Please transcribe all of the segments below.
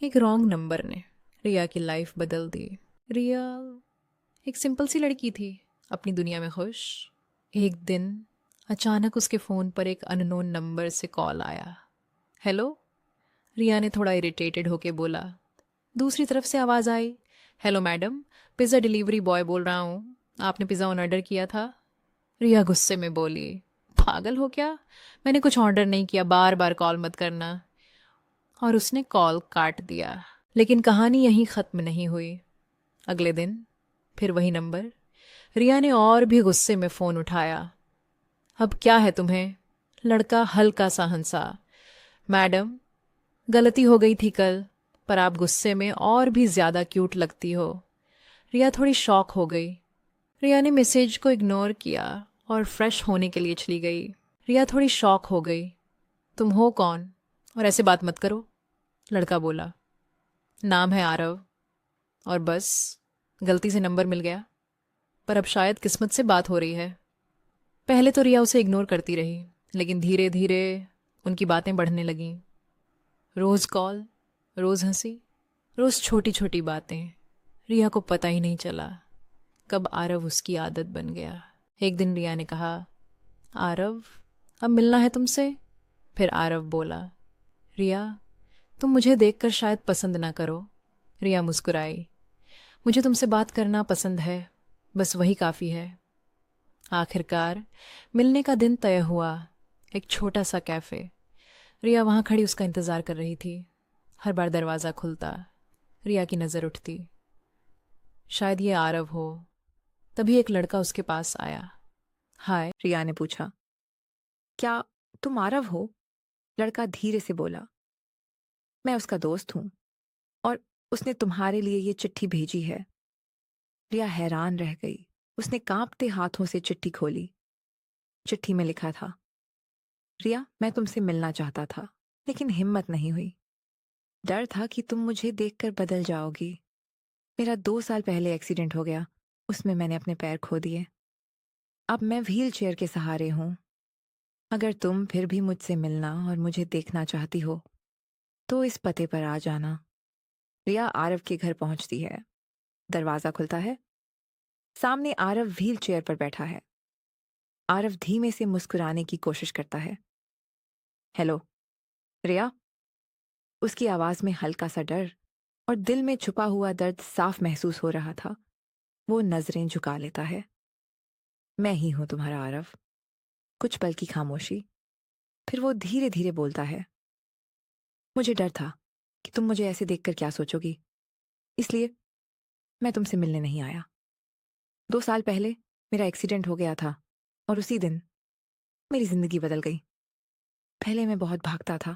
एक wrong number ने रिया की लाइफ बदल दी। रिया एक सिंपल सी लड़की थी, अपनी दुनिया में खुश। एक दिन अचानक उसके फ़ोन पर एक अननोन नंबर से कॉल आया। हेलो, रिया ने थोड़ा इरिटेटेड होके बोला। दूसरी तरफ से आवाज़ आई, hello madam, pizza delivery boy बोल रहा हूँ, आपने पिज़्ज़ा ऑर्डर किया था। रिया गुस्से में बोली, पागल हो क्या, मैंने कुछ ऑर्डर नहीं किया, बार बार कॉल मत करना। और उसने कॉल काट दिया। लेकिन कहानी यहीं ख़त्म नहीं हुई। अगले दिन फिर वही नंबर। रिया ने और भी गुस्से में फ़ोन उठाया। अब क्या है तुम्हें? लड़का हल्का सा हंसा। मैडम, गलती हो गई थी कल, पर आप गुस्से में और भी ज़्यादा क्यूट लगती हो। रिया थोड़ी शॉक हो गई। रिया ने मैसेज को इग्नोर किया और फ्रेश होने के लिए चली गई। रिया थोड़ी शॉक हो गई। तुम हो कौन और ऐसे बात मत करो, लड़का बोला। नाम है आरव। और बस, गलती से नंबर मिल गया, पर अब शायद किस्मत से बात हो रही है। पहले तो रिया उसे इग्नोर करती रही, लेकिन धीरे धीरे उनकी बातें बढ़ने लगीं। रोज़ कॉल, रोज़ हंसी, रोज़ छोटी छोटी बातें। रिया को पता ही नहीं चला कब आरव उसकी आदत बन गया। एक दिन रिया ने कहा, आरव, अब मिलना है तुमसे। फिर आरव बोला, रिया, तुम मुझे देखकर शायद पसंद ना करो। रिया मुस्कुराई, मुझे तुमसे बात करना पसंद है, बस वही काफ़ी है। आखिरकार मिलने का दिन तय हुआ। एक छोटा सा कैफ़े। रिया वहाँ खड़ी उसका इंतज़ार कर रही थी। हर बार दरवाज़ा खुलता, रिया की नज़र उठती, शायद ये आरव हो। तभी एक लड़का उसके पास आया। हाय, रिया ने पूछा। क्या तुम आरव हो? लड़का धीरे से बोला। मैं उसका दोस्त हूँ और उसने तुम्हारे लिए ये चिट्ठी भेजी है। रिया हैरान रह गई। उसने कांपते हाथों से चिट्ठी खोली। चिट्ठी में लिखा था, रिया, मैं तुमसे मिलना चाहता था, लेकिन हिम्मत नहीं हुई। डर था कि तुम मुझे देखकर बदल जाओगी। मेरा 2 साल पहले एक्सीडेंट हो गया, उसमें मैंने अपने पैर खो दिए। अब मैं व्हील चेयर के सहारे हूँ। अगर तुम फिर भी मुझसे मिलना और मुझे देखना चाहती हो तो इस पते पर आ जाना। रिया आरव के घर पहुंचती है। दरवाजा खुलता है। सामने आरव व्हील चेयर पर बैठा है। आरव धीमे से मुस्कुराने की कोशिश करता है। हेलो, रिया। उसकी आवाज में हल्का सा डर और दिल में छुपा हुआ दर्द साफ महसूस हो रहा था। वो नजरें झुका लेता है। मैं ही हूं तुम्हारा आरव। कुछ पल की खामोशी, फिर वो धीरे धीरे बोलता है, मुझे डर था कि तुम मुझे ऐसे देखकर क्या सोचोगी, इसलिए मैं तुमसे मिलने नहीं आया। 2 साल पहले मेरा एक्सीडेंट हो गया था और उसी दिन मेरी जिंदगी बदल गई। पहले मैं बहुत भागता था,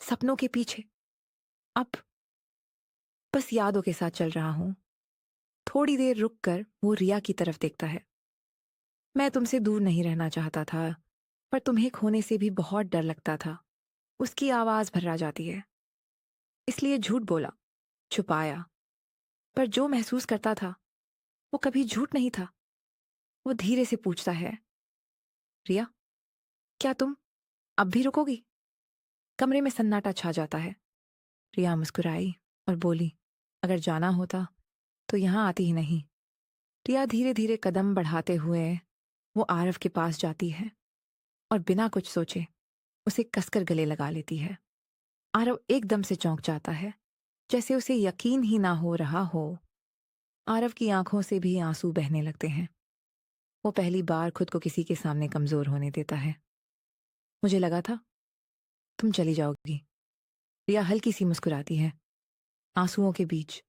सपनों के पीछे। अब बस यादों के साथ चल रहा हूं। थोड़ी देर रुककर वो रिया की तरफ देखता है। मैं तुमसे दूर नहीं रहना चाहता था, पर तुम्हें खोने से भी बहुत डर लगता था। उसकी आवाज भर्रा जाती है। इसलिए झूठ बोला, छुपाया, पर जो महसूस करता था वो कभी झूठ नहीं था। वो धीरे से पूछता है, रिया, क्या तुम अब भी रुकोगी? कमरे में सन्नाटा छा जाता है। रिया मुस्कुराई और बोली, अगर जाना होता तो यहां आती ही नहीं। रिया धीरे धीरे कदम बढ़ाते हुए वो आरव के पास जाती है और बिना कुछ सोचे उसे कसकर गले लगा लेती है। आरव एकदम से चौंक जाता है, जैसे उसे यकीन ही ना हो रहा हो। आरव की आंखों से भी आंसू बहने लगते हैं। वो पहली बार खुद को किसी के सामने कमजोर होने देता है। मुझे लगा था तुम चली जाओगी। रिया हल्की सी मुस्कुराती है, आंसुओं के बीच।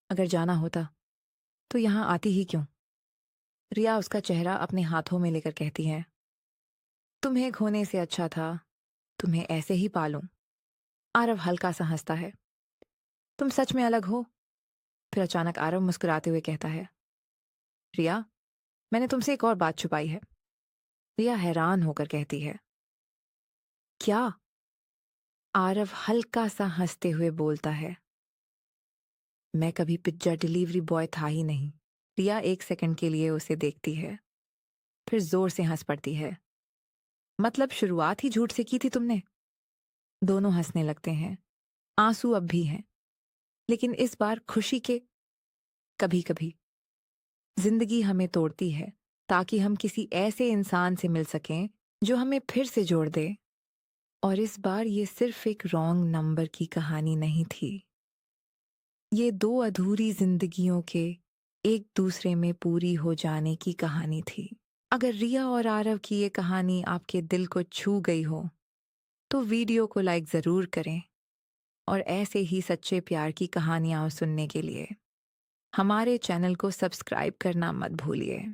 अगर जाना होता तो यहां आती ही क्यों? रिया उसका चेहरा अपने हाथों में लेकर कहती है, तुम्हें खोने से अच्छा था तुम्हें ऐसे ही पालूं। आरव हल्का सा हंसता है, तुम सच में अलग हो? फिर अचानक आरव मुस्कुराते हुए कहता है, रिया, मैंने तुमसे एक और बात छुपाई है। रिया हैरान होकर कहती है, क्या? आरव हल्का सा हंसते हुए बोलता है, मैं कभी पिज्जा डिलीवरी बॉय था ही नहीं। रिया एक सेकंड के लिए उसे देखती है, फिर जोर से हंस पड़ती है। मतलब शुरुआत ही झूठ से की थी तुमने? दोनों हंसने लगते हैं। आंसू अब भी हैं, लेकिन इस बार खुशी के। कभी कभी जिंदगी हमें तोड़ती है ताकि हम किसी ऐसे इंसान से मिल सकें जो हमें फिर से जोड़ दे। और इस बार ये सिर्फ एक रॉन्ग नंबर की कहानी नहीं थी। ये दो अधूरी जिंदगियों के एक दूसरे में पूरी हो जाने की कहानी थी। अगर रिया और आरव की ये कहानी आपके दिल को छू गई हो तो वीडियो को लाइक ज़रूर करें, और ऐसे ही सच्चे प्यार की कहानियाँ सुनने के लिए हमारे चैनल को सब्सक्राइब करना मत भूलिए।